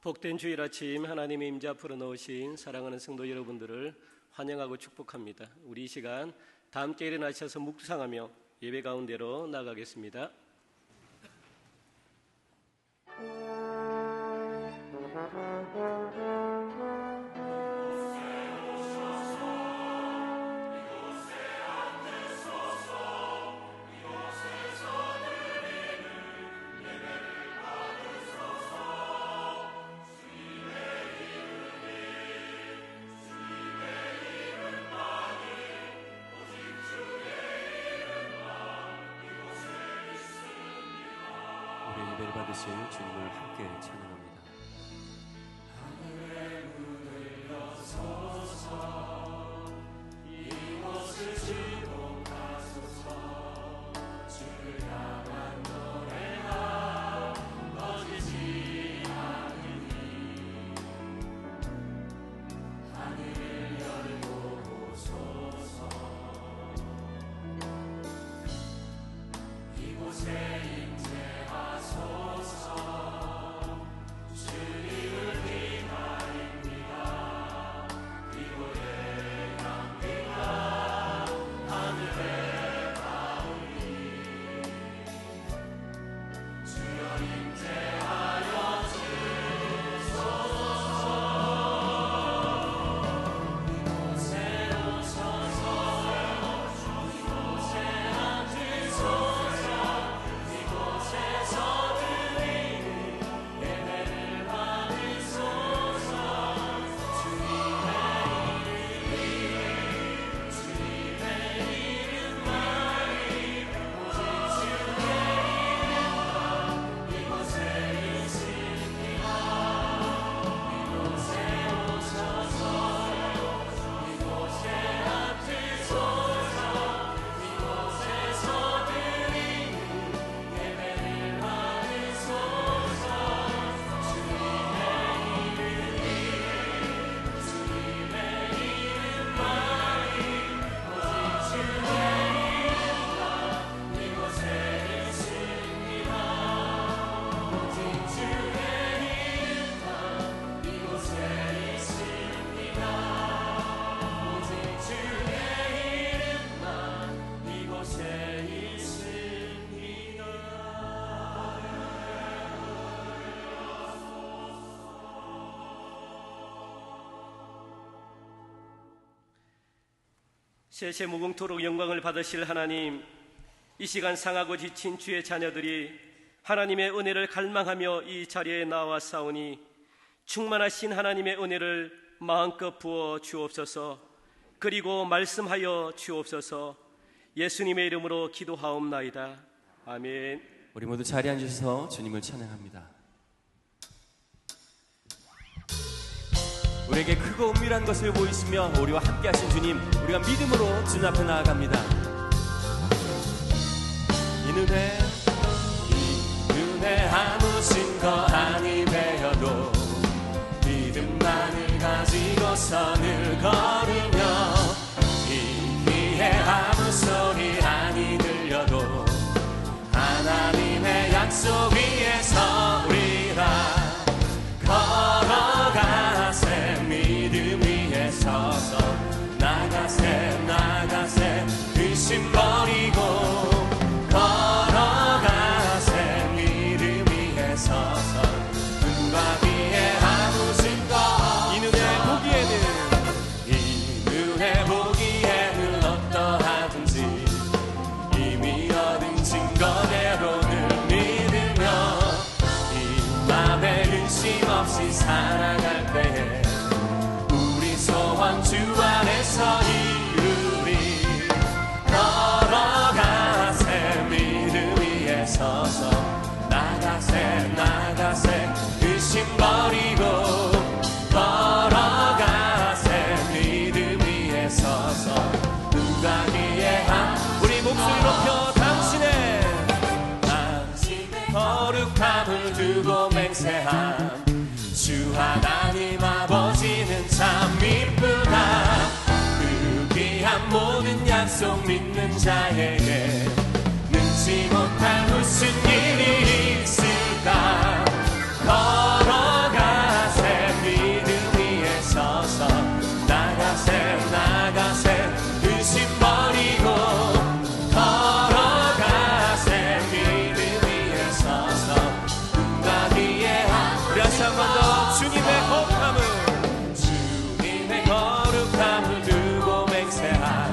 복된 주일 아침 하나님의 임재 앞으로 넣으신 사랑하는 성도 여러분들을 환영하고 축복합니다. 우리 이 시간 다 함께 일어나셔서 묵상하며 예배 가운데로 나가겠습니다. 예배를 받으실 주님을 함께 찬양합니다. 하늘의 문을 여소서 이곳을 지목하소서 주를 향한 노래가 꺼지지 않으니 하늘을 열고 오소서 이곳에 세세 무궁토록 영광을 받으실 하나님, 이 시간 상하고 지친 주의 자녀들이 하나님의 은혜를 갈망하며 이 자리에 나와 싸우니 충만하신 하나님의 은혜를 마음껏 부어 주옵소서. 그리고 말씀하여 주옵소서. 예수님의 이름으로 기도하옵나이다. 아멘. 우리 모두 자리에 앉으셔서 주님을 찬양합니다. 우리에게 크고 은밀한 것을 보이시며 우리와 함께 하신 주님, 우리가 믿음으로 주님 앞에 나아갑니다. 이 눈에 아무 증거 아니 되어도 믿음만을 가지고선을 걸으며 이 귀에 아무 소리 아니 들려도 하나님의 약속 위에 서리라. 걸어가세 믿음 위에 서서 나가세 의심 버리고 걸어가세 믿음 위에 서서 눈과 귀에 아무 증거 이 눈에 보기에는 어떠하든지 이미 얻은 증거대로는 믿으며 이 맘에 의심 없이 살아갈 때에 우리 소원 주 안에서 이루리. 걸어가세 믿음 위에 서서 나가세 의심 버리고 걸어가세 믿음 위에 서서 누가 기에 우리 목소리 높여 당신의 거룩함을 두고 맹세한 주 하나님 아버지는 참 이쁘다. 그 귀한 모든 약속 믿는 자에게 능치 못할 무슨 일이 있을까. 걸어가 다시 한 번 더 주님의 거룩함을 두고 맹세하라.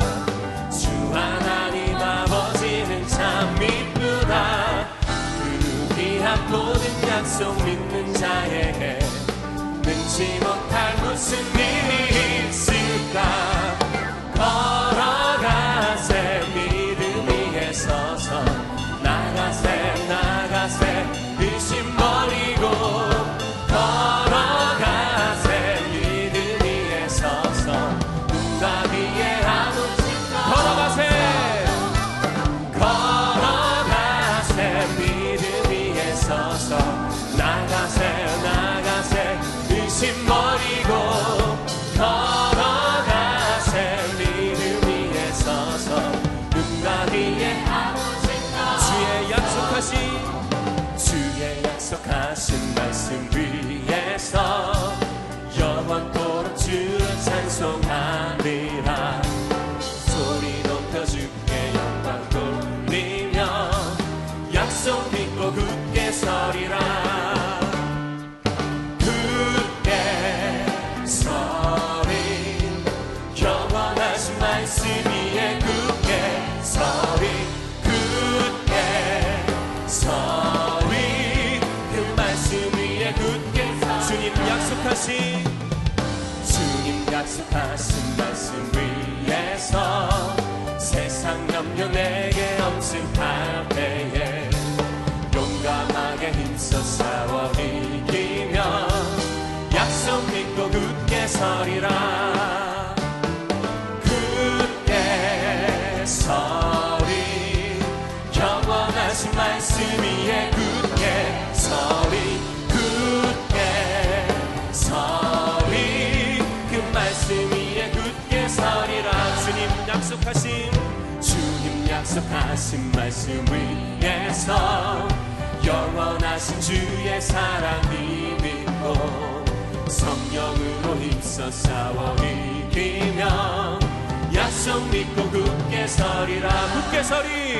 주 하나님 아버지는 참 이쁘다. 그 귀한 모든 약속 믿는 자에게 능치 못할 무슨 일이 있을까. 걸어가세 믿음 위에 서서 나가세 의심 버리고 걸어가세 믿음 위에 서서 눈과 귀에 아무튼 걸어가세 믿음 위에 서서 나가세 의심 버리고 걸어가세 믿음 위에 서서 눈과 귀에 주의 약속하신 말씀 위에서 영원토록 주를 찬송하리라. 소리 높여 주께 영광 돌리며 약속 믿고 굳게 서리라. 굳게 서리 영원하신 말씀 위에 굳게 서리. 주님 약속하신 말씀 위에서 세상 염려 내게 엄습할 때에 용감하게 힘써 싸워 이기며 약속 믿고 굳게 서리라. 굳게 서리 영원하신 말씀 위에 굳게 서리. 그 말씀 위에 굳게 서리라. 주님 약속하신 말씀 위에서 영원하신 주의 사랑 믿고 성령으로 힘써 싸워 이기며 약속 믿고 굳게 서리라. 굳게 서리.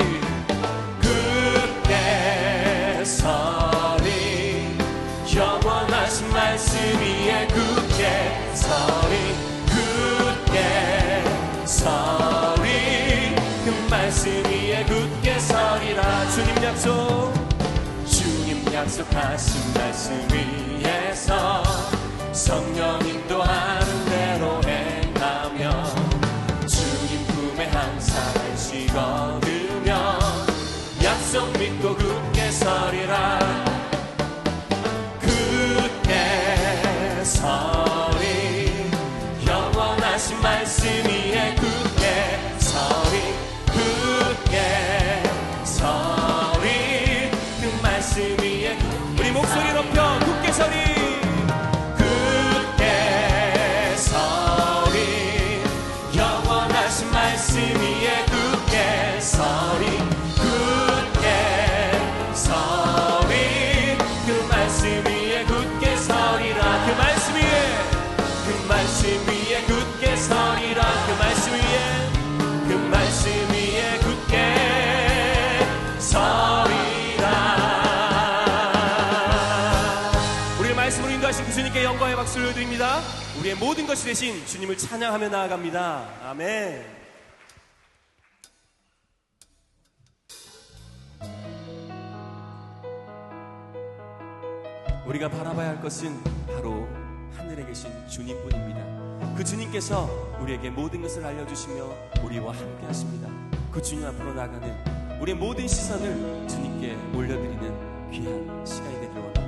굳게 서리 영원하신 말씀 위에 굳게 서리. 굳게 서리 그 말씀 위에 굳게 서리라. 주님 약속하신 말씀 위에서 성령 인도하는 대로 행하며 주님 품에 항상 안식 얻으며 약속 믿고 굳게 서리라. 서리 영원하신 말씀 위에 굳게 서리. 굳게 서리 그 말씀 위에 우리 목소리 높여 굳게 서리. 굳게 서리 영원하신 말씀 위에 굳게 서리. 굳게 서리 그 말씀 위에 굳게 서리라. 그 말씀 위에 굳게 서리라. 그 말씀 위에 굳게 서리라. 우리의 말씀으로 인도하신 그 주님께 영광의 박수를 드립니다. 우리의 모든 것이 되신 주님을 찬양하며 나아갑니다. 아멘. 우리가 바라봐야 할 것은 바로 하늘에 계신 주님뿐입니다. 그 주님께서 우리에게 모든 것을 알려주시며 우리와 함께 하십니다. 그 주님 앞으로 나가는 우리의 모든 시선을 주님께 올려드리는 귀한 시간이 되기를 원합니다.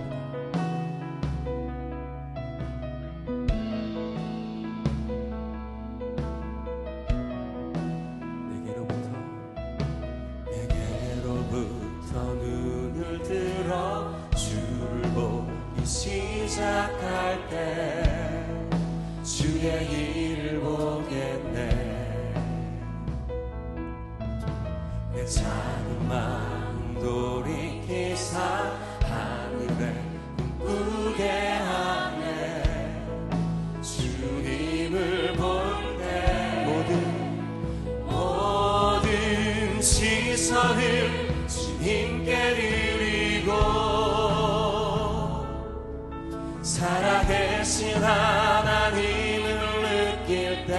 내게로부터 눈을 들어 주를 보기 시작할 때 주의 일을 보겠네. 내 작은 마음 돌이키사 하늘에 꿈꾸게 하네. 주님을 볼 때 모든 시선을 주님께 드리고 살아계신 하나님을 느낄 때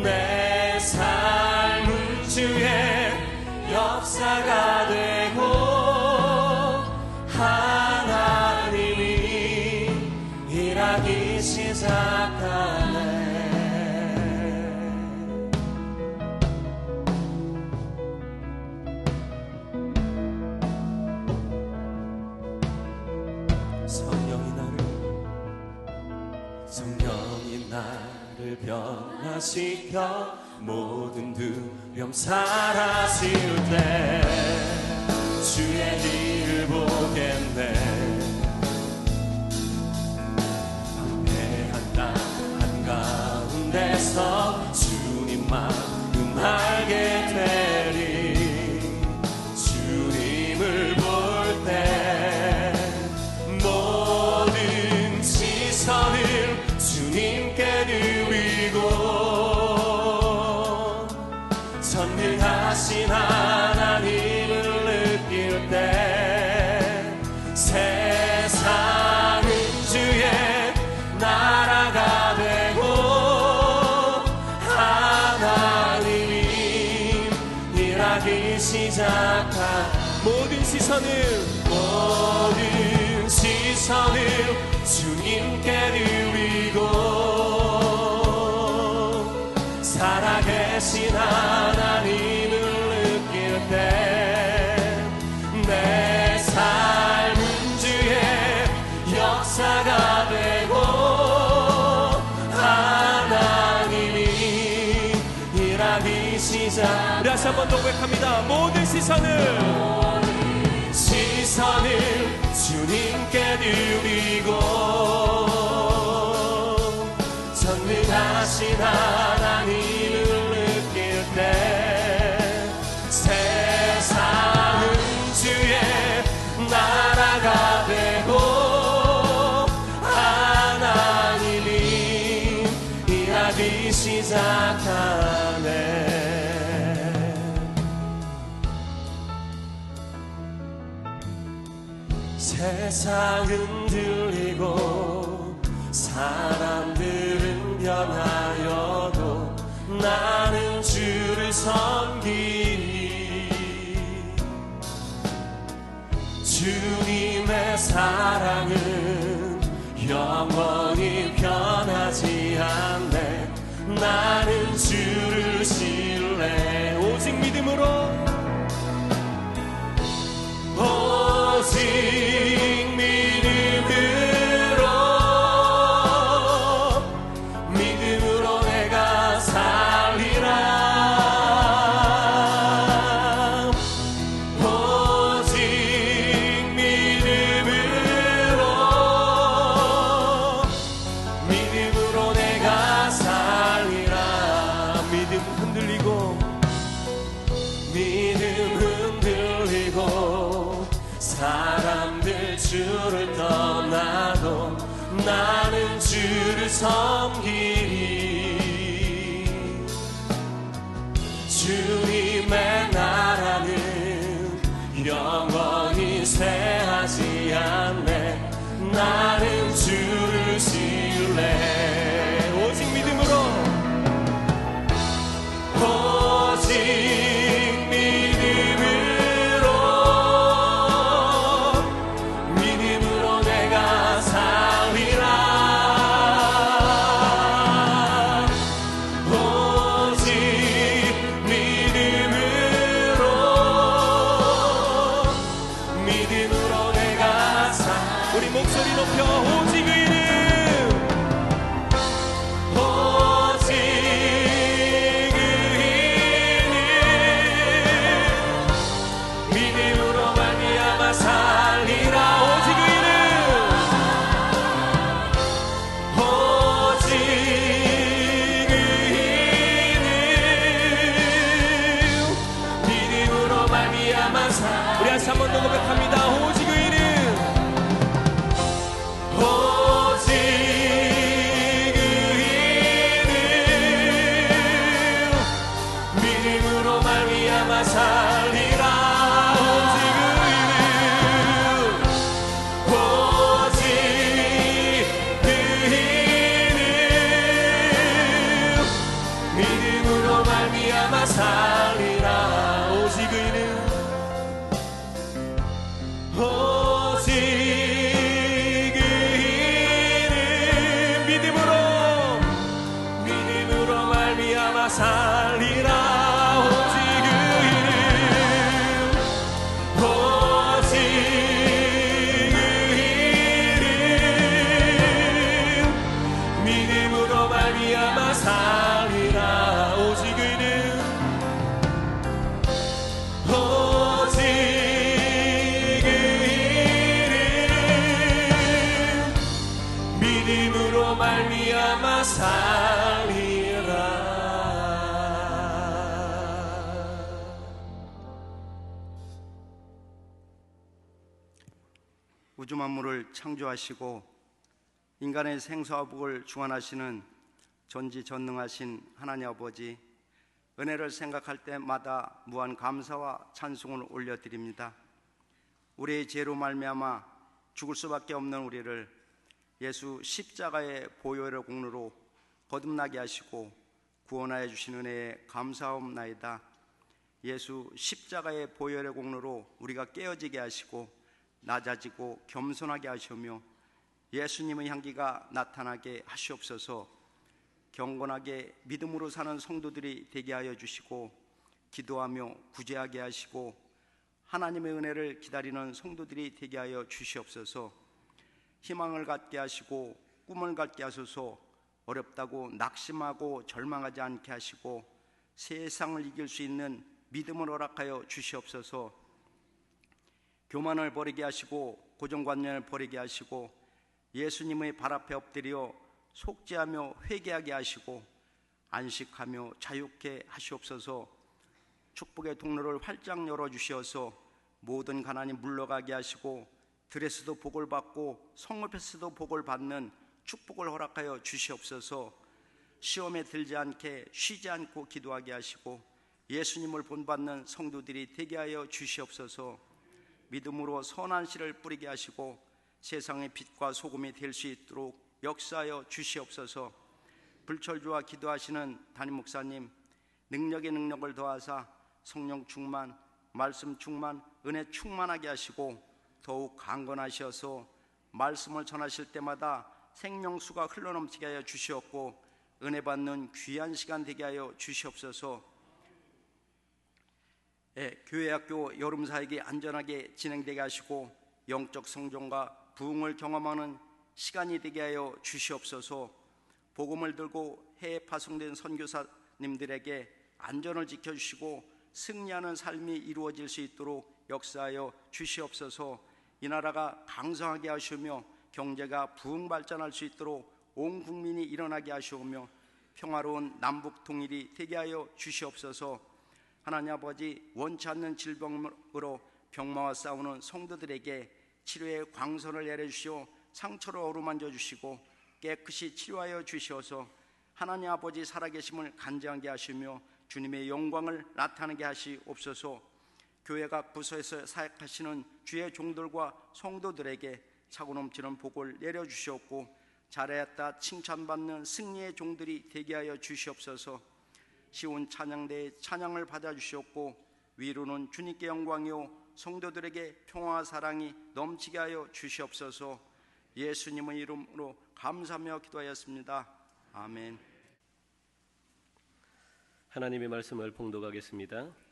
내 삶은 주의 역사가 되고 하나님이 일하기 시작하네. 성령이 나를 변화시켜 모든 두려움 사라질 때 주의 길을 보겠네. 황폐한 땅 한가운데서 주님 마음 알게 되리. 주님을 볼 때 모든 시선을 주님께 드리고 전능하신 하나님을 느낄 때 세상은 주의 나라가 되고 하나님이 일하기 시작한 모든 시선을 주님께 드리고 살아계신 하나님을 느낄 때 내 삶은 주의 역사가 되고 하나님이 일하기 시작. 우리 다시 한번 고백합니다. 모든 시선을 주님께 드리고 전능하신 하나님을 느낄 때 세상은 주의 나라가 되고 하나님이 일하기 시작하네. 세상은 들리고 사람들은 변하여도 나는 주를 섬기리. 주님의 사랑은 영원히 변하지 않네. 나는 주를 신뢰 오직 믿음으로 믿음으로 내가 살리라. 오직 믿음으로 내가 살리라. 믿음 흔들리고 사람들 주를 떠나도 나는 주를 섬기리. 주님의 나라는 영원히 쇠하지 않네. 나는 주를 신뢰 오직 믿음으로 내가 살리라. 오직 믿음으로 내가 우리 목소리 높여 오직 이름 믿음으로 말미암아 살리라. 오직 이름 믿음으로 말미암아 살리라. 우리 다시 한 번 더 고백합니다. 오직 그 이름 말미암아 살리라. 우주 만물을 창조하시고 인간의 생사와 복을 주관하시는 전지전능하신 하나님 아버지, 은혜를 생각할 때마다 무한 감사와 찬송을 올려드립니다. 우리의 죄로 말미암아 죽을 수밖에 없는 우리를 예수 십자가의 보혈의 공로로 거듭나게 하시고 구원하여 주신 은혜에 감사하옵나이다. 예수 십자가의 보혈의 공로로 우리가 깨어지게 하시고 낮아지고 겸손하게 하시며 예수님의 향기가 나타나게 하시옵소서. 경건하게 믿음으로 사는 성도들이 되게 하여 주시고 기도하며 구제하게 하시고 하나님의 은혜를 기다리는 성도들이 되게 하여 주시옵소서. 희망을 갖게 하시고 꿈을 갖게 하소서. 어렵다고 낙심하고 절망하지 않게 하시고 세상을 이길 수 있는 믿음을 허락하여 주시옵소서. 교만을 버리게 하시고 고정관념을 버리게 하시고 예수님의 발 앞에 엎드려 속죄하며 회개하게 하시고 안식하며 자유케 하시옵소서. 축복의 통로를 활짝 열어주시어서 모든 가난이 물러가게 하시고 들에서도 복을 받고 성읍에서도 복을 받는 축복을 허락하여 주시옵소서. 시험에 들지 않게 쉬지 않고 기도하게 하시고 예수님을 본받는 성도들이 되게 하여 주시옵소서. 믿음으로 선한 씨를 뿌리게 하시고 세상의 빛과 소금이 될 수 있도록 역사하여 주시옵소서. 불철주와 기도하시는 담임 목사님, 능력의 능력을 더하사 성령 충만, 말씀 충만, 은혜 충만하게 하시고 더욱 강건하셔서 말씀을 전하실 때마다 생명수가 흘러넘치게 하여 주시옵고 은혜 받는 귀한 시간 되게 하여 주시옵소서. 교회 학교 여름사역이 안전하게 진행되게 하시고 영적 성장과 부흥을 경험하는 시간이 되게 하여 주시옵소서. 복음을 들고 해외 파송된 선교사님들에게 안전을 지켜주시고 승리하는 삶이 이루어질 수 있도록 역사하여 주시옵소서. 이 나라가 강성하게 하시며 경제가 부흥 발전할 수 있도록 온 국민이 일어나게 하시오며 평화로운 남북 통일이 되게 하여 주시옵소서. 하나님 아버지, 원치 않는 질병으로 병마와 싸우는 성도들에게 치료의 광선을 내려주시오 상처를 어루만져 주시고 깨끗이 치료하여 주시어서 하나님 아버지 살아계심을 간증하게 하시며 주님의 영광을 나타내게 하시옵소서. 교회 각 부서에서 사역하시는 주의 종들과 성도들에게 차고 넘치는 복을 내려주시옵고 잘했다 칭찬받는 승리의 종들이 되게 하여 주시옵소서. 시온 찬양대의 찬양을 받아주시옵고 위로는 주님께 영광이요 성도들에게 평화와 사랑이 넘치게 하여 주시옵소서. 예수님의 이름으로 감사하며 기도하였습니다. 아멘. 하나님의 말씀을 봉독하겠습니다.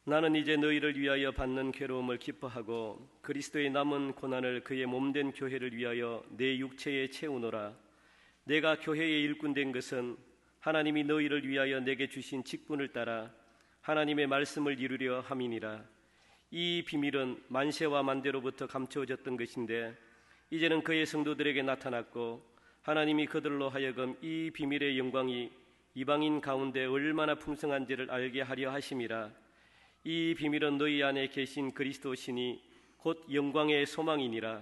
나는 이제 너희를 위하여 받는 괴로움을 기뻐하고 그리스도의 남은 고난을 그의 몸된 교회를 위하여 내 육체에 채우노라. 내가 교회의 일꾼 된 것은 하나님이 너희를 위하여 내게 주신 직분을 따라 하나님의 말씀을 이루려 함이니라. 이 비밀은 만세와 만대로부터 감추어졌던 것인데 이제는 그의 성도들에게 나타났고 하나님이 그들로 하여금 이 비밀의 영광이 이방인 가운데 얼마나 풍성한지를 알게 하려 하심이라. 이 비밀은 너희 안에 계신 그리스도시니 곧 영광의 소망이니라.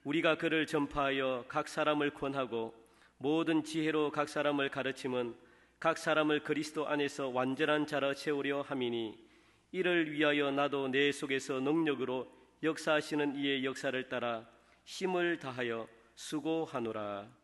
우리가 그를 전파하여 각 사람을 권하고 모든 지혜로 각 사람을 가르침은 각 사람을 그리스도 안에서 완전한 자로 채우려 함이니 이를 위하여 나도 내 속에서 능력으로 역사하시는 이의 역사를 따라 힘을 다하여 수고하노라.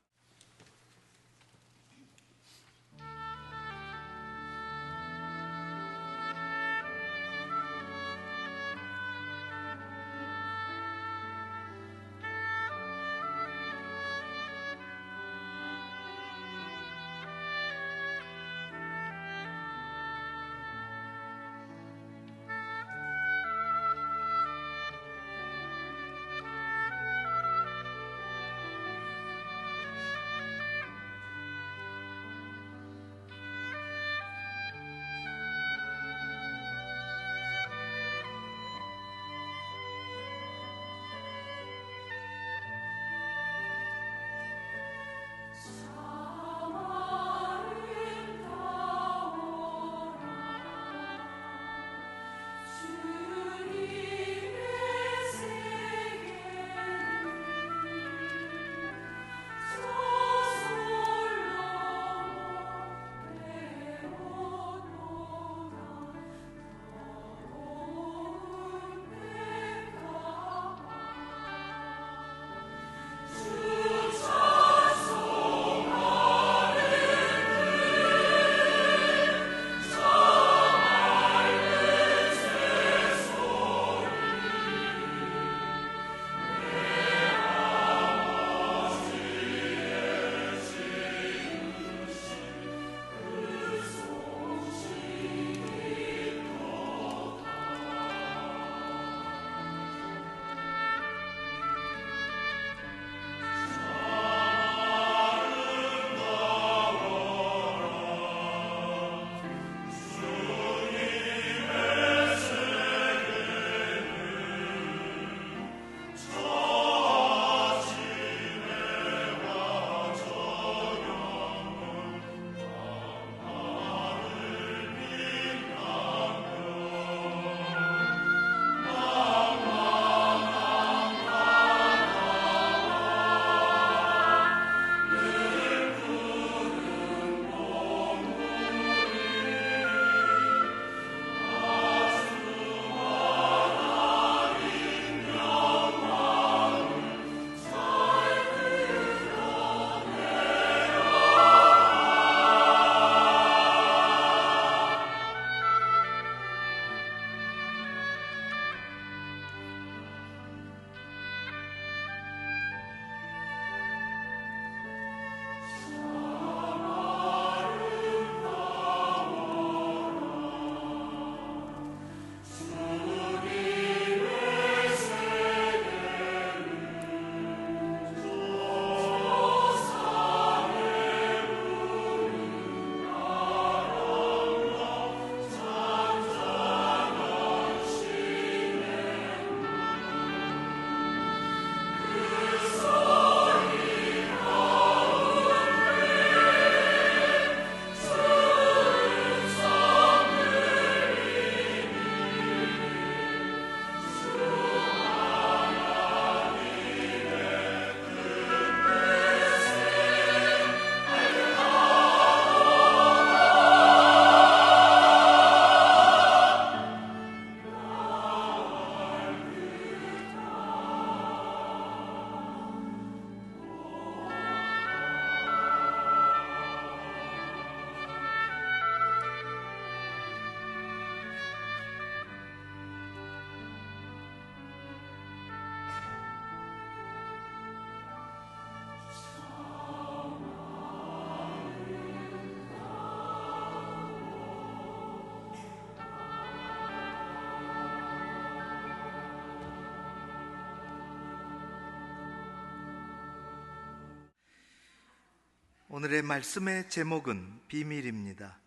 오늘의 말씀의 제목은 비밀입니다.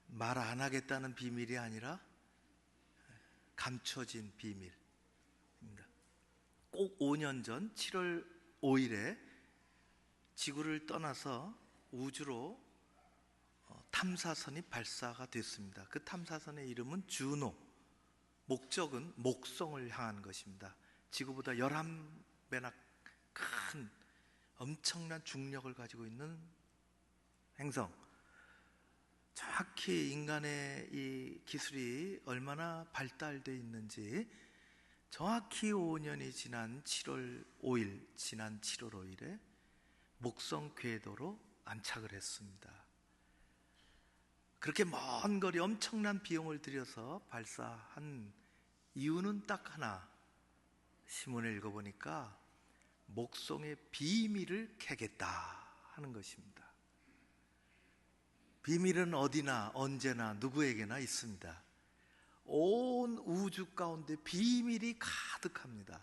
말 안 하겠다는 비밀이 아니라 감춰진 비밀입니다. 꼭 5년 전 7월 5일에 지구를 떠나서 우주로 탐사선이 발사가 됐습니다. 그 탐사선의 이름은 주노, 목적은 목성을 향한 것입니다. 지구보다 11배나 큰 엄청난 중력을 가지고 있는 행성. 정확히 인간의 이 기술이 얼마나 발달되어 있는지 정확히 5년이 지난 7월 5일, 지난 7월 5일에 목성 궤도로 안착을 했습니다. 그렇게 먼 거리 엄청난 비용을 들여서 발사한 이유는 딱 하나. 신문을 읽어보니까 목성의 비밀을 캐겠다 하는 것입니다. 비밀은 어디나 언제나 누구에게나 있습니다. 온 우주 가운데 비밀이 가득합니다.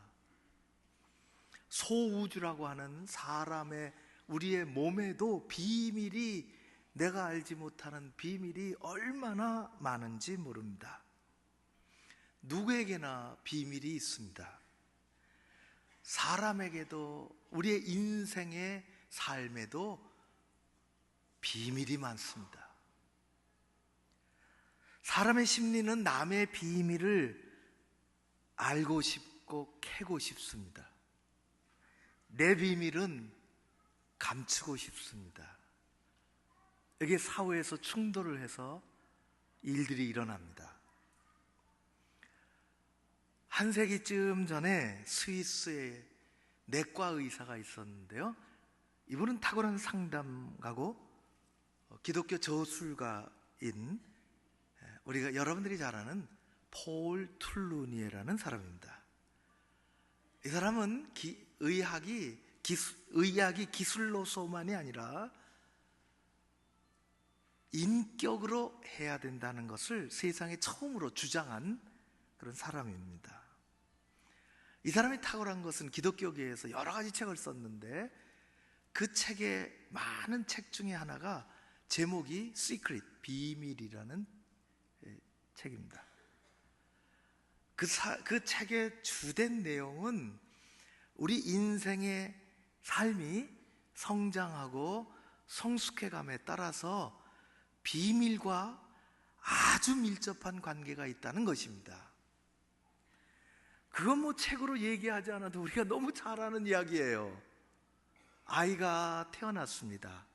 소우주라고 하는 사람의 우리의 몸에도 비밀이, 내가 알지 못하는 비밀이 얼마나 많은지 모릅니다. 누구에게나 비밀이 있습니다. 사람에게도, 우리의 인생의 삶에도 비밀이 많습니다. 사람의 심리는 남의 비밀을 알고 싶고 캐고 싶습니다. 내 비밀은 감추고 싶습니다. 여기에 사회에서 충돌을 해서 일들이 일어납니다. 한 세기쯤 전에 스위스에 내과 의사가 있었는데요, 이분은 탁월한 상담가고 기독교 저술가인, 우리가 여러분들이 잘 아는 폴 툴루니에라는 사람입니다. 이 사람은 의학이 기술로서만이 아니라 인격으로 해야 된다는 것을 세상에 처음으로 주장한 그런 사람입니다. 이 사람이 탁월한 것은 기독교계에서 여러 가지 책을 썼는데 그 책의 많은 책 중에 하나가 제목이 Secret, 비밀이라는 책입니다. 그 책의 주된 내용은 우리 인생의 삶이 성장하고 성숙해감에 따라서 비밀과 아주 밀접한 관계가 있다는 것입니다. 그건 뭐 책으로 얘기하지 않아도 우리가 너무 잘 아는 이야기예요. 아이가 태어났습니다.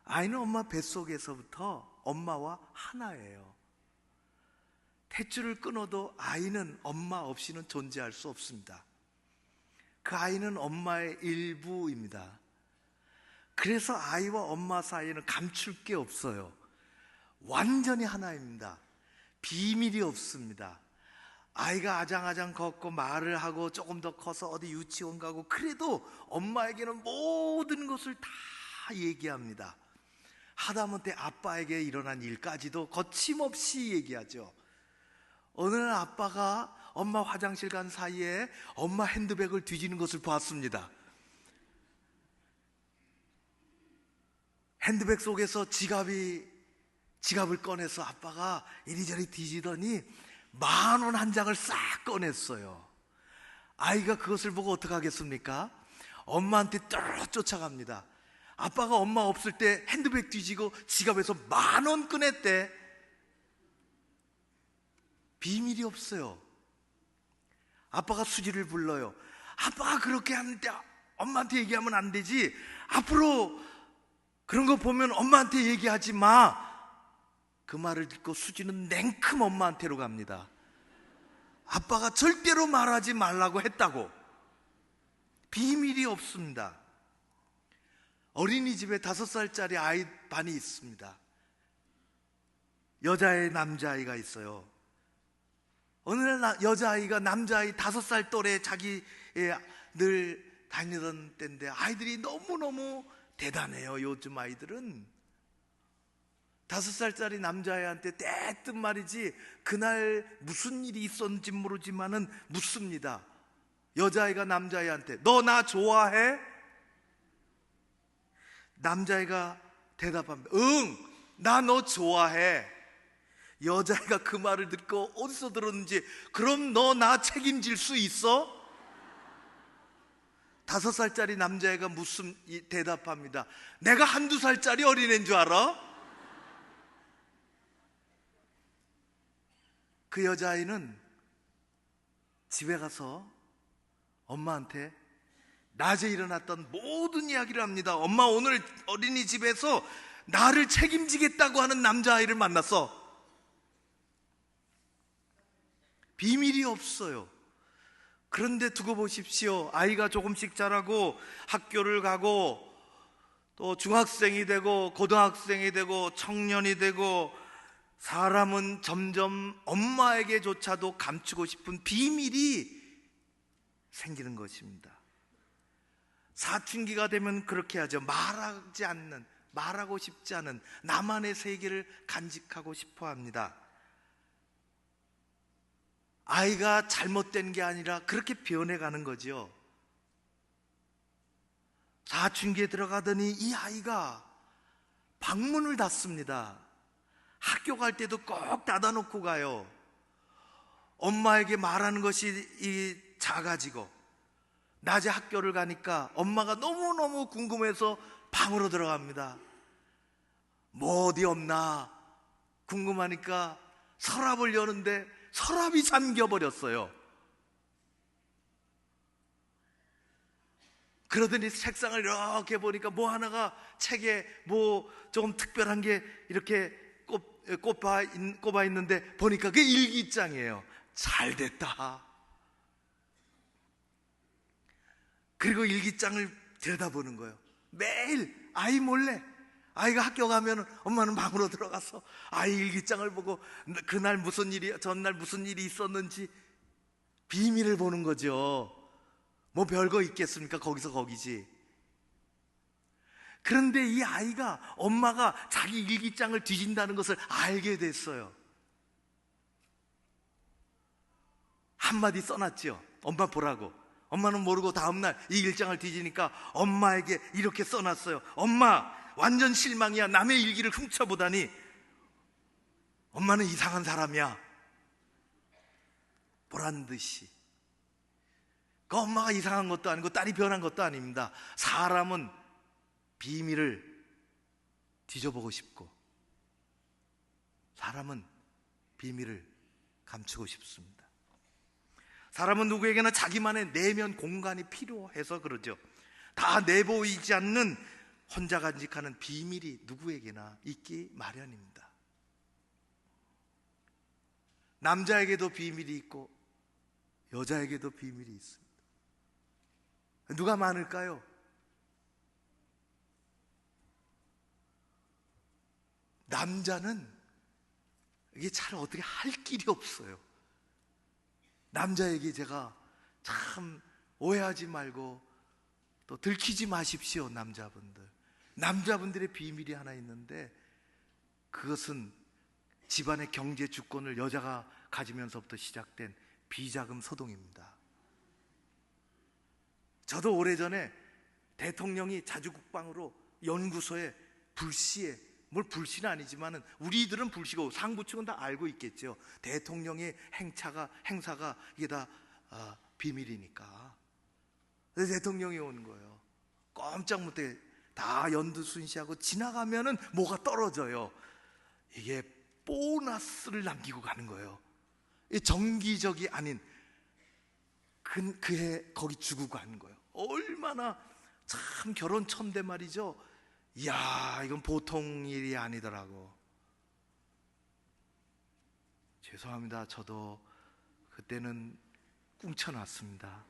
아이는 엄마 뱃속에서부터 엄마와 하나예요. 탯줄을 끊어도 아이는 엄마 없이는 존재할 수 없습니다. 그 아이는 엄마의 일부입니다. 그래서 아이와 엄마 사이에는 감출 게 없어요. 완전히 하나입니다. 비밀이 없습니다. 아이가 아장아장 걷고 말을 하고 조금 더 커서 어디 유치원 가고 그래도 엄마에게는 모든 것을 다 얘기합니다. 하다못해 아빠에게 일어난 일까지도 거침없이 얘기하죠. 어느 날 아빠가 엄마 화장실 간 사이에 엄마 핸드백을 뒤지는 것을 봤습니다. 핸드백 속에서 지갑을 꺼내서 아빠가 이리저리 뒤지더니 10,000원 한 장을 싹 꺼냈어요. 아이가 그것을 보고 어떻게 하겠습니까? 엄마한테 쫓아갑니다. 아빠가 엄마 없을 때 핸드백 뒤지고 지갑에서 10,000원 꺼냈대. 비밀이 없어요. 아빠가 수지를 불러요. 아빠가 그렇게 하는데 엄마한테 얘기하면 안 되지. 앞으로 그런 거 보면 엄마한테 얘기하지 마. 그 말을 듣고 수지는 냉큼 엄마한테로 갑니다. 아빠가 절대로 말하지 말라고 했다고. 비밀이 없습니다. 어린이집에 5살짜리 아이 반이 있습니다. 여자애, 남자아이가 있어요. 어느 날 여자아이가 남자아이 5살 또래 자기 늘 다니던 때인데 아이들이 너무너무 대단해요. 요즘 아이들은 5살짜리 남자애한테 대뜸 말이지 그날 무슨 일이 있었는지 모르지만은 묻습니다. 여자아이가 남자애한테 너 나 좋아해? 남자애가 대답합니다. 응, 나 너 좋아해. 여자애가 그 말을 듣고 어디서 들었는지, 그럼 너 나 책임질 수 있어? 5살짜리 남자애가 대답합니다. 내가 1~2살짜리 어린애인 줄 알아? 그 여자아이는 집에 가서 엄마한테 낮에 일어났던 모든 이야기를 합니다. 엄마, 오늘 어린이집에서 나를 책임지겠다고 하는 남자아이를 만났어. 비밀이 없어요. 그런데 두고 보십시오. 아이가 조금씩 자라고 학교를 가고 또 중학생이 되고 고등학생이 되고 청년이 되고, 사람은 점점 엄마에게조차도 감추고 싶은 비밀이 생기는 것입니다. 사춘기가 되면 그렇게 하죠. 말하고 싶지 않은 나만의 세계를 간직하고 싶어 합니다. 아이가 잘못된 게 아니라 그렇게 변해가는 거죠. 사춘기에 들어가더니 이 아이가 방문을 닫습니다. 학교 갈 때도 꼭 닫아놓고 가요. 엄마에게 말하는 것이 작아지고, 낮에 학교를 가니까 엄마가 너무너무 궁금해서 방으로 들어갑니다. 뭐 어디 없나 궁금하니까 서랍을 여는데 서랍이 잠겨버렸어요. 그러더니 책상을 이렇게 보니까 뭐 하나가, 책에 뭐 조금 특별한 게 이렇게 꼽아 있는데 보니까 그게 일기장이에요. 잘 됐다. 그리고 일기장을 들여다보는 거예요. 매일 아이 몰래. 아이가 학교 가면 엄마는 방으로 들어가서 아이 일기장을 보고 그날 무슨 일이, 전날 무슨 일이 있었는지 비밀을 보는 거죠. 뭐 별거 있겠습니까? 거기서 거기지. 그런데 이 아이가 엄마가 자기 일기장을 뒤진다는 것을 알게 됐어요. 한마디 써놨죠. 엄마 보라고. 엄마는 모르고 다음날 이 일장을 뒤지니까 엄마에게 이렇게 써놨어요. 엄마, 완전 실망이야. 남의 일기를 훔쳐보다니. 엄마는 이상한 사람이야. 보란 듯이. 그 엄마가 이상한 것도 아니고 딸이 변한 것도 아닙니다. 사람은 비밀을 뒤져보고 싶고, 사람은 비밀을 감추고 싶습니다. 사람은 누구에게나 자기만의 내면 공간이 필요해서 그러죠. 다 내보이지 않는 혼자 간직하는 비밀이 누구에게나 있기 마련입니다. 남자에게도 비밀이 있고 여자에게도 비밀이 있습니다. 누가 많을까요? 남자는 이게 잘 어떻게 할 길이 없어요. 남자에게 제가 참 오해하지 말고 또 들키지 마십시오. 남자분들의 비밀이 하나 있는데, 그것은 집안의 경제 주권을 여자가 가지면서부터 시작된 비자금 소동입니다. 저도 오래전에 대통령이 자주국방으로 연구소에 불시에, 뭘 불시는 아니지만은 우리들은 불시고 상부층은 다 알고 있겠죠. 대통령의 행사가 이게 다 비밀이니까. 그래서 대통령이 오는 거예요. 꼼짝 못해 다 연두순시하고 지나가면은 뭐가 떨어져요. 이게 보너스를 남기고 가는 거예요. 정기적이 아닌 그해 거기 주고 가는 거예요. 얼마나 참 결혼 천대 말이죠. 이야, 이건 보통 일이 아니더라고. 죄송합니다. 저도 그때는 꿍쳐놨습니다.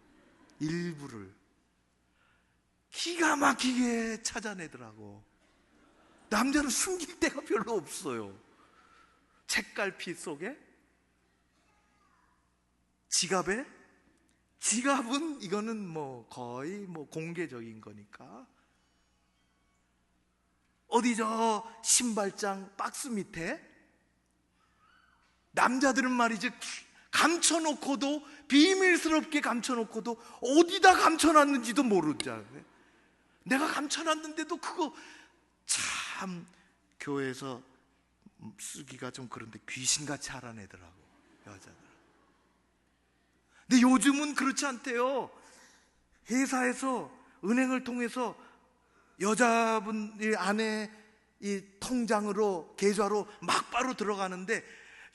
일부를 기가 막히게 찾아내더라고. 남자는 숨길 데가 별로 없어요. 책갈피 속에, 지갑은 이거는 뭐 거의 뭐 공개적인 거니까, 어디 저 신발장 박스 밑에, 남자들은 말이죠, 비밀스럽게 감춰놓고도 어디다 감춰놨는지도 모르잖아요. 내가 감춰놨는데도 그거 참 교회에서 쓰기가 좀 그런데 귀신같이 알아내더라고, 여자들. 근데 요즘은 그렇지 않대요. 회사에서 은행을 통해서 여자분의 아내 이 통장으로, 계좌로 막바로 들어가는데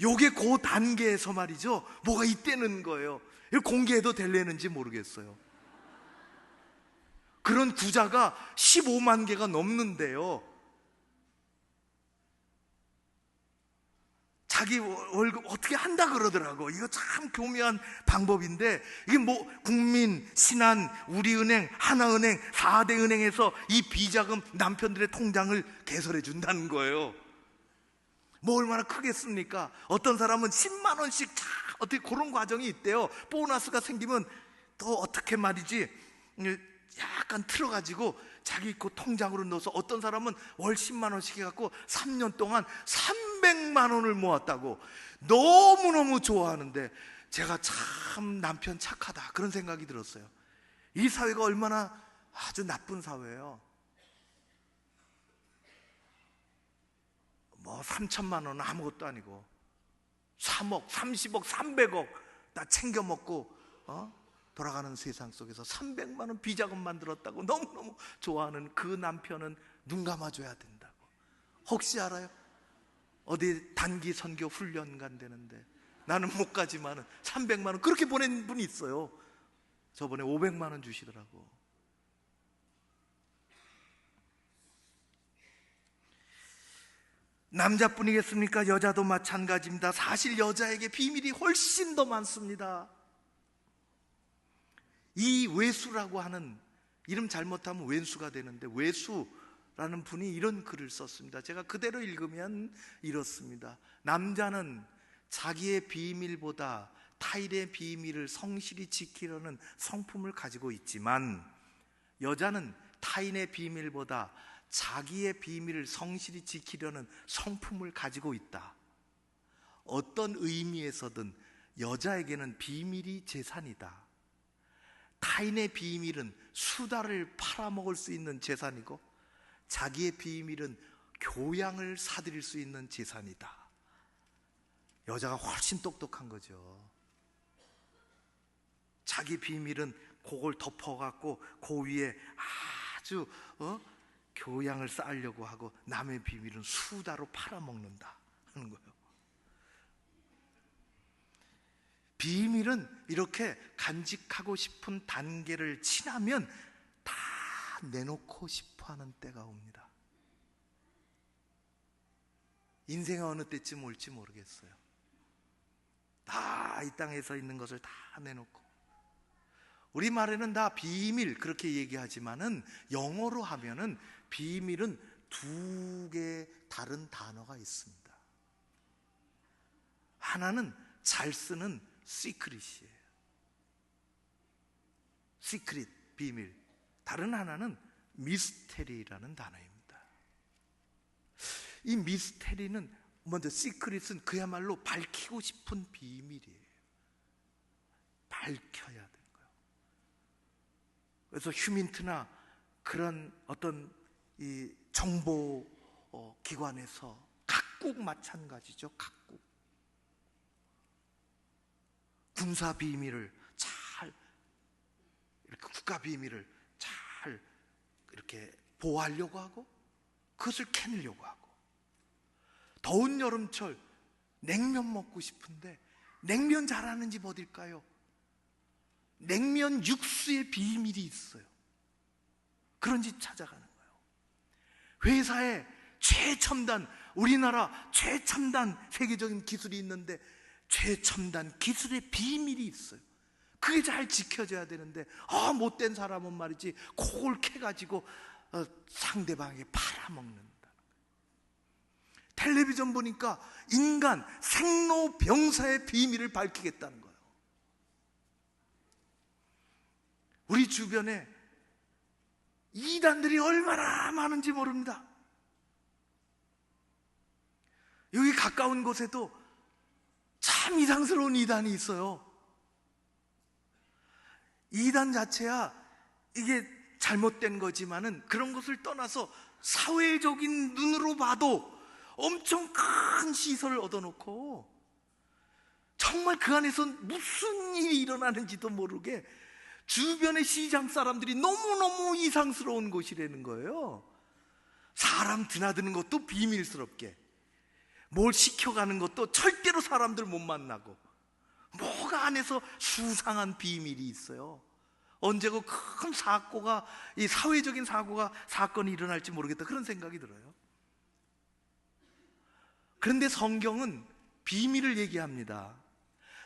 요게 그 단계에서 말이죠, 뭐가 있다는 거예요. 이걸 공개해도 될려는지 모르겠어요. 그런 구자가 15만 개가 넘는데요. 자기 월급 어떻게 한다 그러더라고. 이거 참 교묘한 방법인데, 이게 뭐 국민, 신한, 우리은행, 하나은행, 4대 은행에서 이 비자금 남편들의 통장을 개설해 준다는 거예요. 뭐 얼마나 크겠습니까? 어떤 사람은 10만 원씩 어떻게 그런 과정이 있대요. 보너스가 생기면 더 어떻게 말이지, 약간 틀어가지고 자기 그 통장으로 넣어서, 어떤 사람은 월 10만 원씩 해갖고 3년 동안 300만 원을 모았다고. 너무너무 좋아하는데 제가 참 남편 착하다 그런 생각이 들었어요. 이 사회가 얼마나 아주 나쁜 사회예요. 뭐 3천만 원은 아무것도 아니고 3억, 30억, 300억 다 챙겨 먹고 돌아가는 세상 속에서 300만 원 비자금 만들었다고 너무너무 좋아하는 그 남편은 눈 감아줘야 된다고. 혹시 알아요? 어디 단기 선교 훈련 간다는데 나는 못 가지만은 300만 원 그렇게 보낸 분이 있어요. 저번에 500만 원 주시더라고. 남자뿐이겠습니까? 여자도 마찬가지입니다. 사실 여자에게 비밀이 훨씬 더 많습니다. 이 외수라고 하는, 이름 잘못하면 왼수가 되는데, 외수라는 분이 이런 글을 썼습니다. 제가 그대로 읽으면 이렇습니다. 남자는 자기의 비밀보다 타인의 비밀을 성실히 지키려는 성품을 가지고 있지만, 여자는 타인의 비밀보다 자기의 비밀을 성실히 지키려는 성품을 가지고 있다. 어떤 의미에서든 여자에게는 비밀이 재산이다. 타인의 비밀은 수다를 팔아먹을 수 있는 재산이고, 자기의 비밀은 교양을 사들일 수 있는 재산이다. 여자가 훨씬 똑똑한 거죠. 자기 비밀은 그걸 덮어갖고 그 위에 아주 교양을 쌓으려고 하고, 남의 비밀은 수다로 팔아먹는다 하는 거예요. 비밀은 이렇게 간직하고 싶은 단계를 지나면 다 내놓고 싶어하는 때가 옵니다. 인생은 어느 때쯤 올지 모르겠어요. 다 이 땅에서 있는 것을 다 내놓고, 우리말에는 다 비밀 그렇게 얘기하지만은 영어로 하면은 비밀은 두 개의 다른 단어가 있습니다. 하나는 잘 쓰는 시크릿이에요. 시크릿, 비밀. 다른 하나는 미스테리라는 단어입니다. 이 미스테리는, 먼저 시크릿은 그야말로 밝히고 싶은 비밀이에요. 밝혀야 되는 거예요. 그래서 휴민트나 그런 어떤 이 정보 기관에서 각국 마찬가지죠. 각국 군사 비밀을 잘, 이렇게 국가 비밀을 잘 이렇게 보호하려고 하고, 그것을 캐내려고 하고, 더운 여름철 냉면 먹고 싶은데 냉면 잘하는 집 어딜까요? 냉면 육수에 비밀이 있어요. 그런 집 찾아가는 거예요. 회사에 최첨단, 우리나라 최첨단 세계적인 기술이 있는데 최첨단 기술의 비밀이 있어요. 그게 잘 지켜져야 되는데, 못된 사람은 말이지 그걸 캐가지고 상대방에게 팔아먹는다. 텔레비전 보니까 인간 생로병사의 비밀을 밝히겠다는 거예요. 우리 주변에 이단들이 얼마나 많은지 모릅니다. 여기 가까운 곳에도 참 이상스러운 이단이 있어요. 이단 자체야 이게 잘못된 거지만은 그런 것을 떠나서 사회적인 눈으로 봐도 엄청 큰 시설을 얻어놓고 정말 그 안에서 무슨 일이 일어나는지도 모르게 주변의 시장 사람들이 너무너무 이상스러운 곳이라는 거예요. 사람 드나드는 것도 비밀스럽게, 뭘 시켜가는 것도 절대로 사람들 못 만나고, 뭐가 안에서 수상한 비밀이 있어요. 언제고 큰 사고가, 이 사회적인 사건이 일어날지 모르겠다, 그런 생각이 들어요. 그런데 성경은 비밀을 얘기합니다.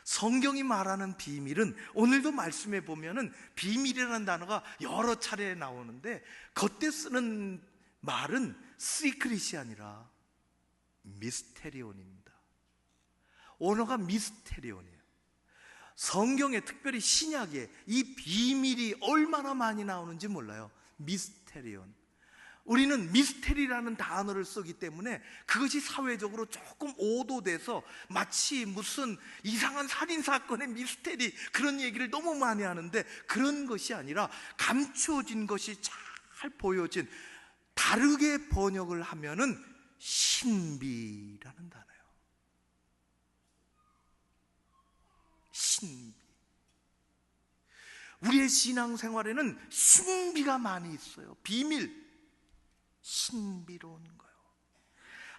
성경이 말하는 비밀은, 오늘도 말씀해 보면은 비밀이라는 단어가 여러 차례 나오는데 그때 쓰는 말은 시크릿이 아니라 미스테리온입니다. 언어가 미스테리온이에요. 성경에, 특별히 신약에 이 비밀이 얼마나 많이 나오는지 몰라요. 미스테리온. 우리는 미스테리라는 단어를 쓰기 때문에 그것이 사회적으로 조금 오도돼서 마치 무슨 이상한 살인사건의 미스테리, 그런 얘기를 너무 많이 하는데, 그런 것이 아니라 감추어진 것이 잘 보여진, 다르게 번역을 하면은 신비라는 단어예요. 신비. 우리의 신앙생활에는 신비가 많이 있어요. 비밀, 신비로운 거예요.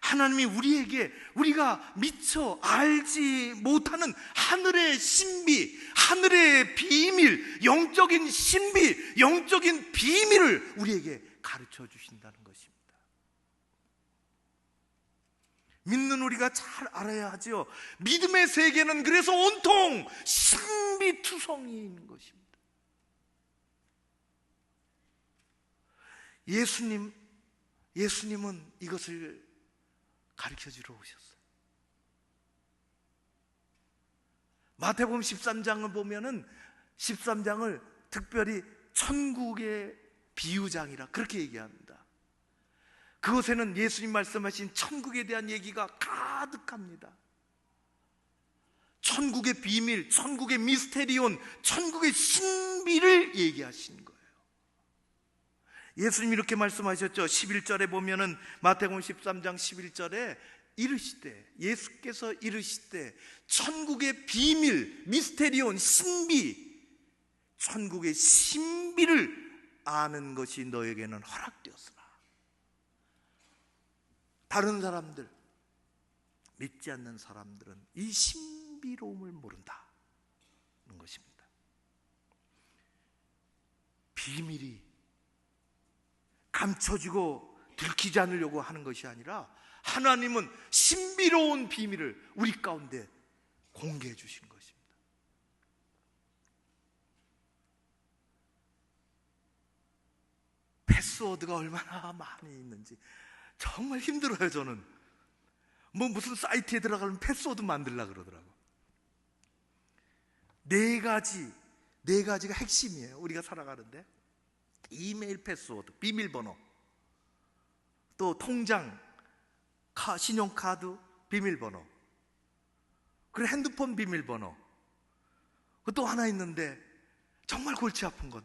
하나님이 우리에게, 우리가 미처 알지 못하는 하늘의 신비, 하늘의 비밀, 영적인 신비, 영적인 비밀을 우리에게 가르쳐 주신다는 것입니다. 믿는 우리가 잘 알아야 하죠. 믿음의 세계는 그래서 온통 신비투성이인 것입니다. 예수님은 이것을 가르쳐 주러 오셨어요. 마태복음 13장을 보면은 13장을 특별히 천국의 비유장이라 그렇게 얘기합니다. 그곳에는 예수님 말씀하신 천국에 대한 얘기가 가득합니다. 천국의 비밀, 천국의 미스테리온, 천국의 신비를 얘기하신 거예요. 예수님이 이렇게 말씀하셨죠. 11절에 보면은, 마태복음 13장 11절에 이르시되, 예수께서 이르시되, 천국의 비밀, 미스테리온, 신비, 천국의 신비를 아는 것이 너에게는 허락되었으나, 다른 사람들, 믿지 않는 사람들은 이 신비로움을 모른다는 것입니다. 비밀이 감춰지고 들키지 않으려고 하는 것이 아니라, 하나님은 신비로운 비밀을 우리 가운데 공개해 주신 것입니다. 패스워드가 얼마나 많이 있는지 정말 힘들어요. 저는 무슨 사이트에 들어가면 패스워드 만들려고 그러더라고. 네 가지가 핵심이에요. 우리가 살아가는데, 이메일 패스워드, 비밀번호, 또 통장, 신용카드 비밀번호, 그리고 핸드폰 비밀번호. 또 하나 있는데 정말 골치 아픈 건